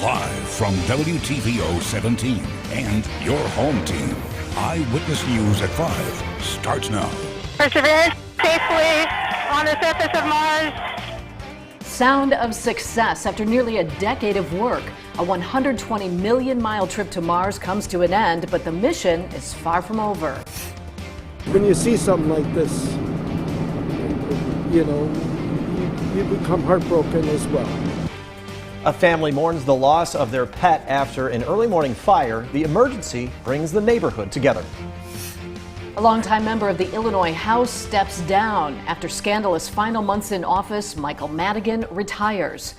Live from WTVO 17 and your home team. Eyewitness News at 5 starts now. Perseverance safely on the surface of Mars. Sound of success after nearly a decade of work. A 120 million mile trip to Mars comes to an end, but the mission is far from over. When you see something like this, you become heartbroken as well. A family mourns the loss of their pet after an early morning fire. The emergency brings the neighborhood together. A longtime member of the Illinois House steps down. After scandalous final months in office, Michael Madigan retires.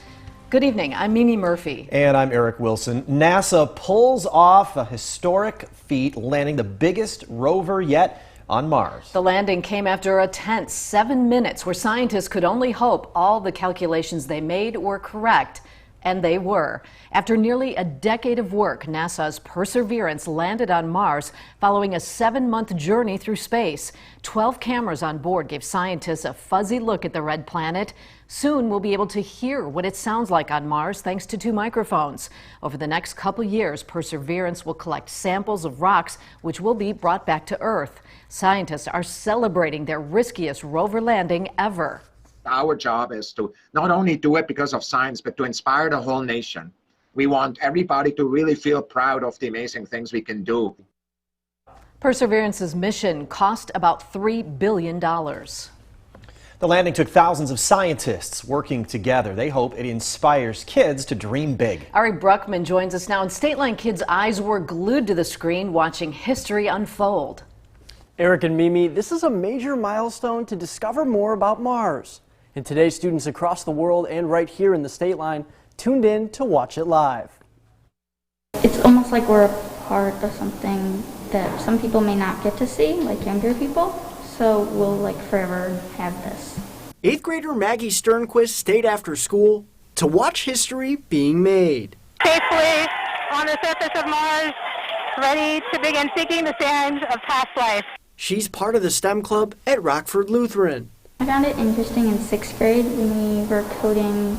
Good evening, I'm Mimi Murphy. And I'm Eric Wilson. NASA pulls off a historic feat, landing the biggest rover yet on Mars. The landing came after a tense 7 minutes where scientists could only hope all the calculations they made were correct. And they were. After nearly a decade of work, NASA's Perseverance landed on Mars following a 7-month journey through space. 12 cameras on board gave scientists a fuzzy look at the red planet. Soon we'll be able to hear what it sounds like on Mars thanks to 2 microphones. Over the next couple years, Perseverance will collect samples of rocks which will be brought back to Earth. Scientists are celebrating their riskiest rover landing ever. Our job is to not only do it because of science, but to inspire the whole nation. We want everybody to really feel proud of the amazing things we can do. Perseverance's mission cost about $3 billion. The landing took thousands of scientists working together. They hope it inspires kids to dream big. Ari Bruckman joins us now, and State Line kids' eyes were glued to the screen watching history unfold. Eric and Mimi, this is a major milestone to discover more about Mars. And today, students across the world and right here in the State Line tuned in to watch it live. It's almost like we're a part of something that some people may not get to see, like younger people. So we'll forever have this. 8th grader Maggie Sternquist stayed after school to watch history being made. Safely on the surface of Mars, ready to begin seeking the sands of past life. She's part of the STEM club at Rockford Lutheran. I found it interesting in 6th grade when we were coding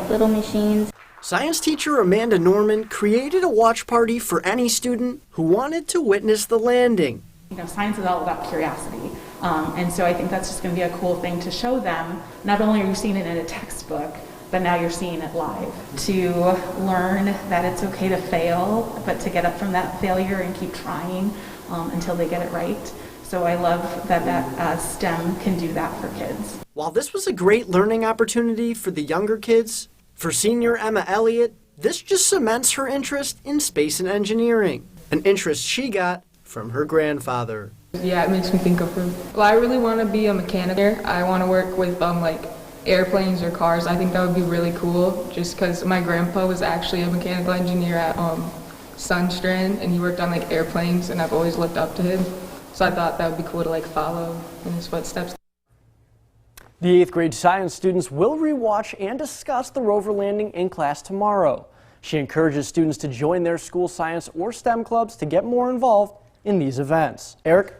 little machines. Science teacher Amanda Norman created a watch party for any student who wanted to witness the landing. Science is all about curiosity, and so I think that's just going to be a cool thing to show them. Not only are you seeing it in a textbook, but now you're seeing it live. To learn that it's okay to fail, but to get up from that failure and keep trying until they get it right. So I love that STEM can do that for kids. While this was a great learning opportunity for the younger kids, for senior Emma Elliott, this just cements her interest in space and engineering, an interest she got from her grandfather. Yeah, it makes me think of her. Well, I really want to be a mechanic. I want to work with airplanes or cars. I think that would be really cool, just because my grandpa was actually a mechanical engineer at Sunstrand, and he worked on airplanes, and I've always looked up to him. So I thought that would be cool to follow in his footsteps. The 8th grade science students will rewatch and discuss the rover landing in class tomorrow. She encourages students to join their school science or STEM clubs to get more involved in these events. Eric?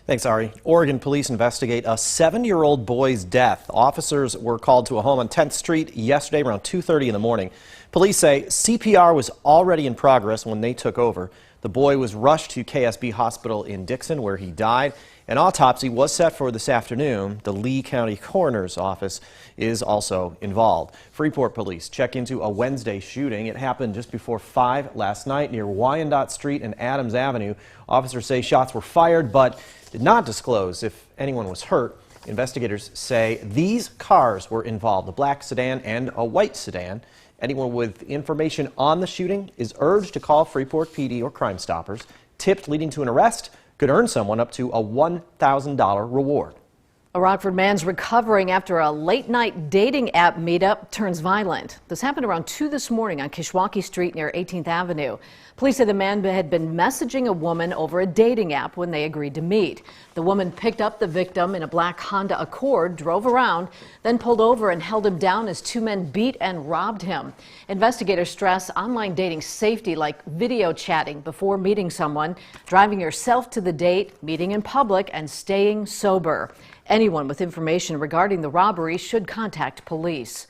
Thanks, Ari. Oregon police investigate a 7-year-old boy's death. Officers were called to a home on 10th Street yesterday around 2:30 in the morning. Police say CPR was already in progress when they took over. The boy was rushed to KSB Hospital in Dixon, where he died. An autopsy was set for this afternoon. The Lee County Coroner's Office is also involved. Freeport police check into a Wednesday shooting. It happened just before 5 last night near Wyandotte Street and Adams Avenue. Officers say shots were fired, but did not disclose if anyone was hurt. Investigators say these cars were involved, a black sedan and a white sedan. Anyone with information on the shooting is urged to call Freeport PD or Crime Stoppers. Tipped leading to an arrest could earn someone up to a $1,000 reward. A Rockford man's recovering after a late-night dating app meetup turns violent. This happened around 2 this morning on Kishwaukee Street near 18th Avenue. Police say the man had been messaging a woman over a dating app when they agreed to meet. The woman picked up the victim in a black Honda Accord, drove around, then pulled over and held him down as 2 men beat and robbed him. Investigators stress online dating safety, like video chatting before meeting someone, driving yourself to the date, meeting in public, and staying sober. Anyone with information regarding the robbery should contact police.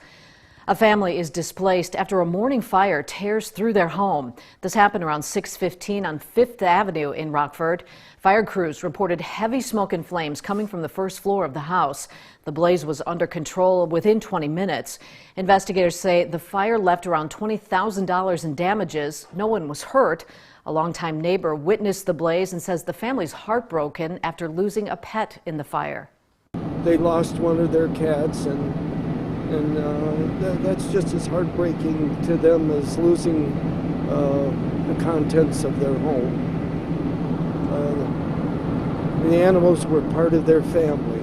A family is displaced after a morning fire tears through their home. This happened around 6:15 on 5th Avenue in Rockford. Fire crews reported heavy smoke and flames coming from the first floor of the house. The blaze was under control within 20 minutes. Investigators say the fire left around $20,000 in damages. No one was hurt. A longtime neighbor witnessed the blaze and says the family's heartbroken after losing a pet in the fire. They lost one of their cats, and that's just as heartbreaking to them as losing the contents of their home. The animals were part of their family.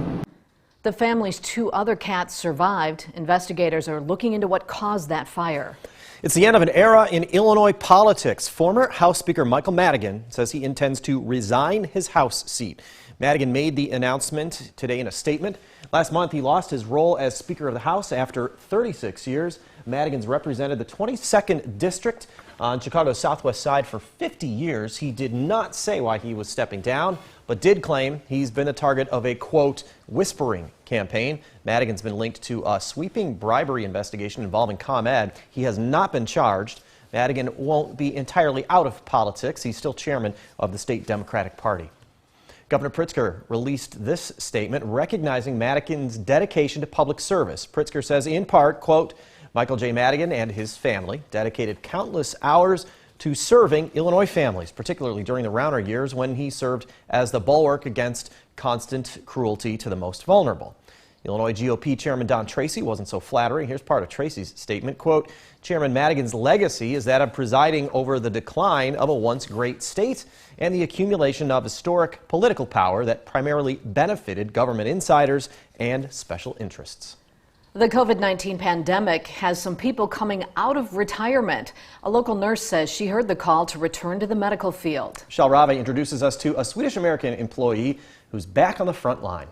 The family's 2 other cats survived. Investigators are looking into what caused that fire. It's the end of an era in Illinois politics. Former House Speaker Michael Madigan says he intends to resign his House seat. Madigan made the announcement today in a statement. Last month, he lost his role as Speaker of the House after 36 years. Madigan's represented the 22nd District on Chicago's southwest side for 50 years. He did not say why he was stepping down, but did claim he's been the target of a, quote, whispering campaign. Madigan's been linked to a sweeping bribery investigation involving ComEd. He has not been charged. Madigan won't be entirely out of politics. He's still chairman of the state Democratic Party. Governor Pritzker released this statement recognizing Madigan's dedication to public service. Pritzker says, in part, quote, Michael J. Madigan and his family dedicated countless hours to serving Illinois families, particularly during the Rauner years when he served as the bulwark against constant cruelty to the most vulnerable. Illinois GOP Chairman Don Tracy wasn't so flattering. Here's part of Tracy's statement, quote, Chairman Madigan's legacy is that of presiding over the decline of a once great state and the accumulation of historic political power that primarily benefited government insiders and special interests. The COVID-19 pandemic has some people coming out of retirement. A local nurse says she heard the call to return to the medical field. Michelle Rave introduces us to a Swedish-American employee who's back on the front line.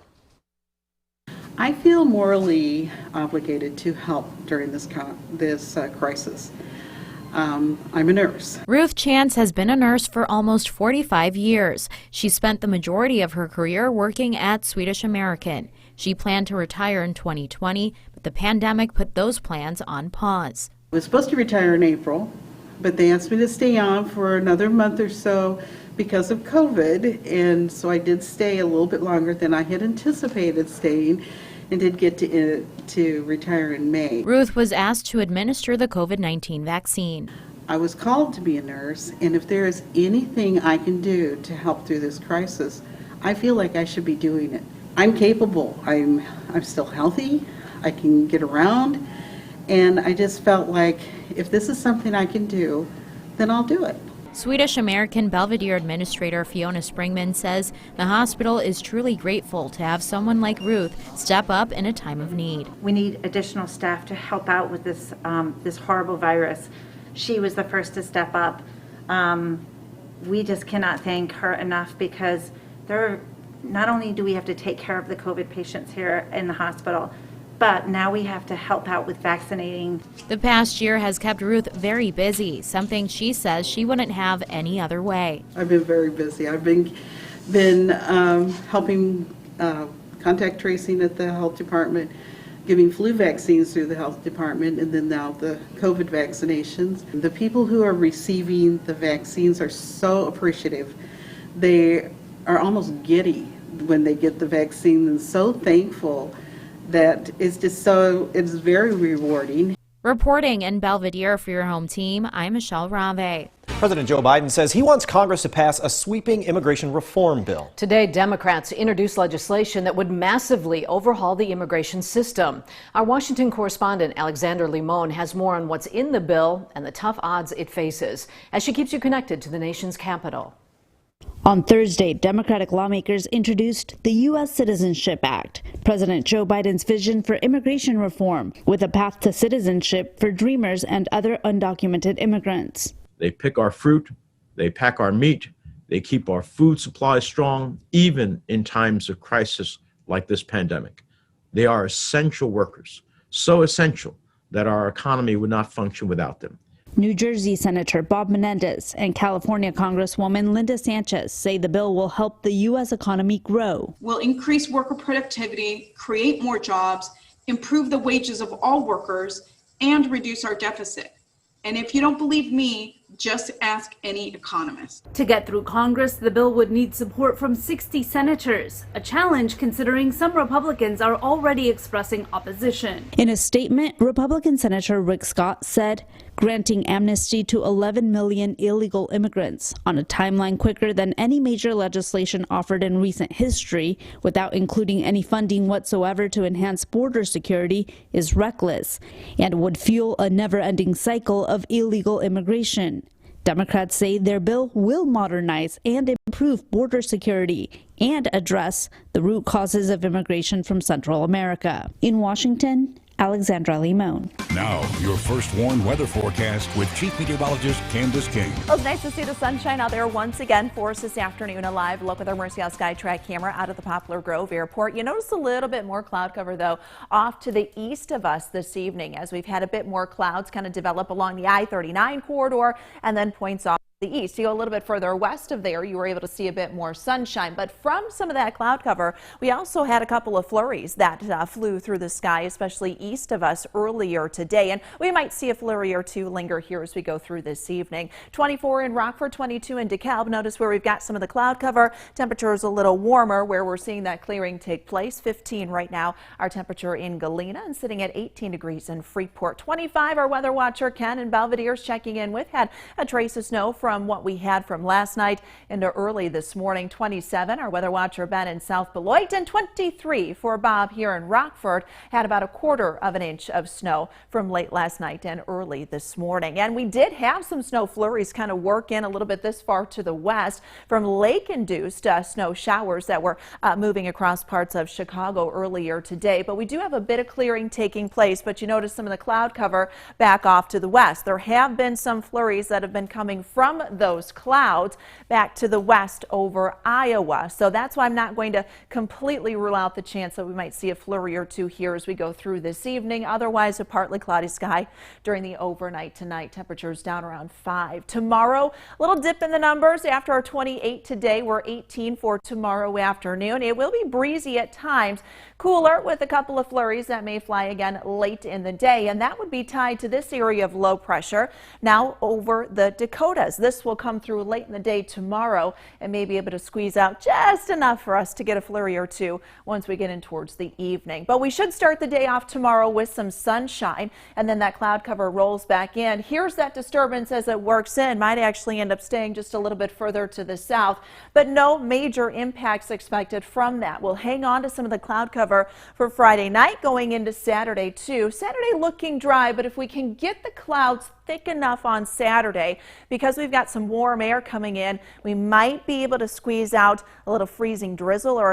I feel morally obligated to help during this crisis. I'm a nurse. Ruth Chance has been a nurse for almost 45 years. She spent the majority of her career working at Swedish American. She planned to retire in 2020, but the pandemic put those plans on pause. I was supposed to retire in April, but they asked me to stay on for another month or so because of COVID, and so I did stay a little bit longer than I had anticipated staying, and did get to retire in May. Ruth was asked to administer the COVID-19 vaccine. I was called to be a nurse, and if there is anything I can do to help through this crisis, I feel like I should be doing it. I'm capable. I'm still healthy. I can get around, and I just felt like if this is something I can do, then I'll do it. Swedish American Belvidere Administrator Fiona Springman says the hospital is truly grateful to have someone like Ruth step up in a time of need. We need additional staff to help out with this this horrible virus. She was the first to step up. We just cannot thank her enough because not only do we have to take care of the COVID patients here in the hospital, but now we have to help out with vaccinating. The past year has kept Ruth very busy, something she says she wouldn't have any other way. I've been very busy. I've been helping contact tracing at the health department, giving flu vaccines through the health department, and then now the COVID vaccinations. The people who are receiving the vaccines are so appreciative. They are almost giddy when they get the vaccine and so thankful. That is just it's very rewarding. Reporting in Belvidere for your home team, I'm Michelle Rave. President Joe Biden says he wants Congress to pass a sweeping immigration reform bill. Today, Democrats introduced legislation that would massively overhaul the immigration system. Our Washington correspondent Alexander Limon has more on what's in the bill and the tough odds it faces as she keeps you connected to the nation's capital. On Thursday, Democratic lawmakers introduced the U.S. Citizenship Act, President Joe Biden's vision for immigration reform, with a path to citizenship for dreamers and other undocumented immigrants. They pick our fruit, they pack our meat, they keep our food supply strong, even in times of crisis like this pandemic. They are essential workers, so essential that our economy would not function without them. New Jersey Senator Bob Menendez and California Congresswoman Linda Sanchez say the bill will help the U.S. economy grow. Will increase worker productivity, create more jobs, improve the wages of all workers, and reduce our deficit. And if you don't believe me, just ask any economist. To get through Congress, the bill would need support from 60 senators, a challenge considering some Republicans are already expressing opposition. In a statement, Republican Senator Rick Scott said, granting amnesty to 11 million illegal immigrants on a timeline quicker than any major legislation offered in recent history, without including any funding whatsoever to enhance border security, is reckless and would fuel a never-ending cycle of illegal immigration. Democrats say their bill will modernize and improve border security and address the root causes of immigration from Central America. In Washington, Alexandra Limon. Now, your first warned weather forecast with Chief Meteorologist Candace King. Well, it's nice to see the sunshine out there once again for us this afternoon. A live look with our Mercy Sky Track camera out of the Poplar Grove Airport. You notice a little bit more cloud cover, though, off to the east of us this evening, as we've had a bit more clouds kind of develop along the I-39 corridor and then points off the east. You go a little bit further west of there, you were able to see a bit more sunshine. But from some of that cloud cover, we also had a couple of flurries that flew through the sky, especially east of us earlier today. And we might see a flurry or two linger here as we go through this evening. 24 in Rockford, 22 in DeKalb. Notice where we've got some of the cloud cover. Temperature is a little warmer where we're seeing that clearing take place. 15 right now. Our temperature in Galena and sitting at 18 degrees in Freeport. 25, our weather watcher Ken in Belvidere is checking in with. Had a trace of snow from what we had from last night into early this morning. 27, our weather watcher Ben in South Beloit, and 23 for Bob here in Rockford. Had about a quarter of an inch of snow from late last night and early this morning. And we did have some snow flurries kind of work in a little bit this far to the west from lake-induced snow showers that were moving across parts of Chicago earlier today. But we do have a bit of clearing taking place, but you notice some of the cloud cover back off to the west. There have been some flurries that have been coming from those clouds back to the west over Iowa. So that's why I'm not going to completely rule out the chance that we might see a flurry or two here as we go through this evening. Otherwise, a partly cloudy sky during the overnight tonight. Temperatures down around 5. Tomorrow, a little dip in the numbers after our 28 today. We're 18 for tomorrow afternoon. It will be breezy at times, cooler with a couple of flurries that may fly again late in the day, and that would be tied to this area of low pressure now over the Dakotas. This will come through late in the day tomorrow and may be able to squeeze out just enough for us to get a flurry or two once we get in towards the evening. But we should start the day off tomorrow with some sunshine, and then that cloud cover rolls back in. Here's that disturbance as it works in. Might actually end up staying just a little bit further to the south, but no major impacts expected from that. We'll hang on to some of the cloud cover for Friday night going into Saturday too. Saturday looking dry, but if we can get the clouds thick enough on Saturday, because we've got some warm air coming in, we might be able to squeeze out a little freezing drizzle or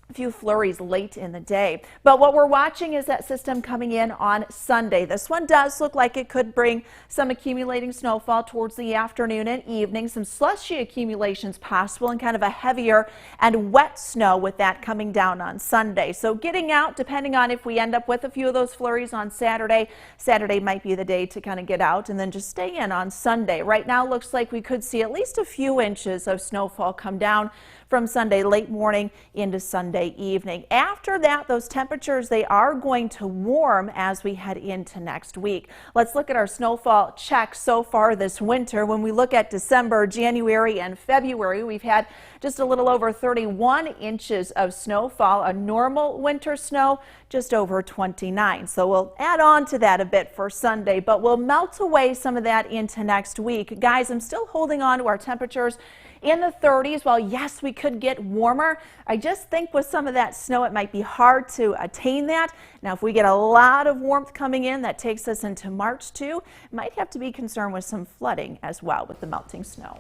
a few flurries late in the day. But what we're watching is that system coming in on Sunday. This one does look like it could bring some accumulating snowfall towards the afternoon and evening. Some slushy accumulations possible and kind of a heavier and wet snow with that coming down on Sunday. So getting out, depending on if we end up with a few of those flurries on Saturday. Saturday might be the day to kind of get out and then just stay in on Sunday. Right now looks like we could see at least a few inches of snowfall come down from Sunday late morning into Sunday evening. After that, those temperatures, they are going to warm as we head into next week. Let's look at our snowfall check so far this winter. When we look at December, January, and February, we've had just a little over 31 inches of snowfall. A normal winter snow, just over 29. So we'll add on to that a bit for Sunday, but we'll melt away some of that into next week. Guys, I'm still holding on to our temperatures in the 30s. While yes, we could get warmer, I just think with some of that snow it might be hard to attain that. Now if we get a lot of warmth coming in that takes us into March too, might have to be concerned with some flooding as well with the melting snow.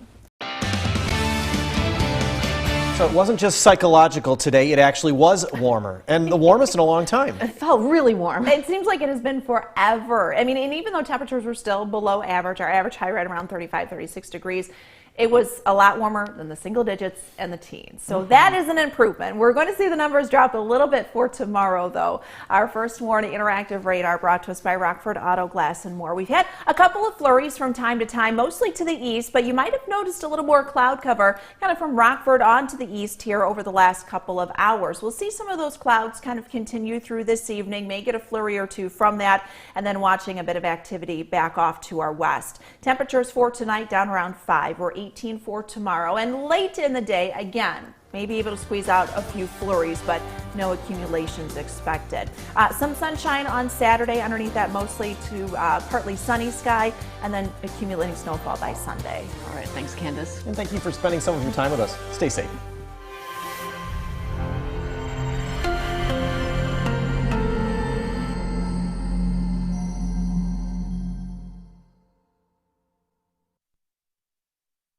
So it wasn't just psychological today, it actually was warmer, and the warmest in a long time. It felt really warm. It seems like it has been forever. I mean, and even though temperatures were still below average, our average high right around 35, 36 degrees, It was a lot warmer than the single digits and the teens. So that is an improvement. We're going to see the numbers drop a little bit for tomorrow, though. Our first warning interactive radar brought to us by Rockford Auto Glass and More. We've had a couple of flurries from time to time, mostly to the east, but you might have noticed a little more cloud cover kind of from Rockford on to the east here over the last couple of hours. We'll see some of those clouds kind of continue through this evening, may get a flurry or two from that, and then watching a bit of activity back off to our west. Temperatures for tonight down around 5. We're 18 for tomorrow, and late in the day again may be able to squeeze out a few flurries, but no accumulations expected. Some sunshine on Saturday, underneath that mostly to partly sunny sky, and then accumulating snowfall by Sunday. All right, thanks, Candace. And thank you for spending some of your time with us. Stay safe.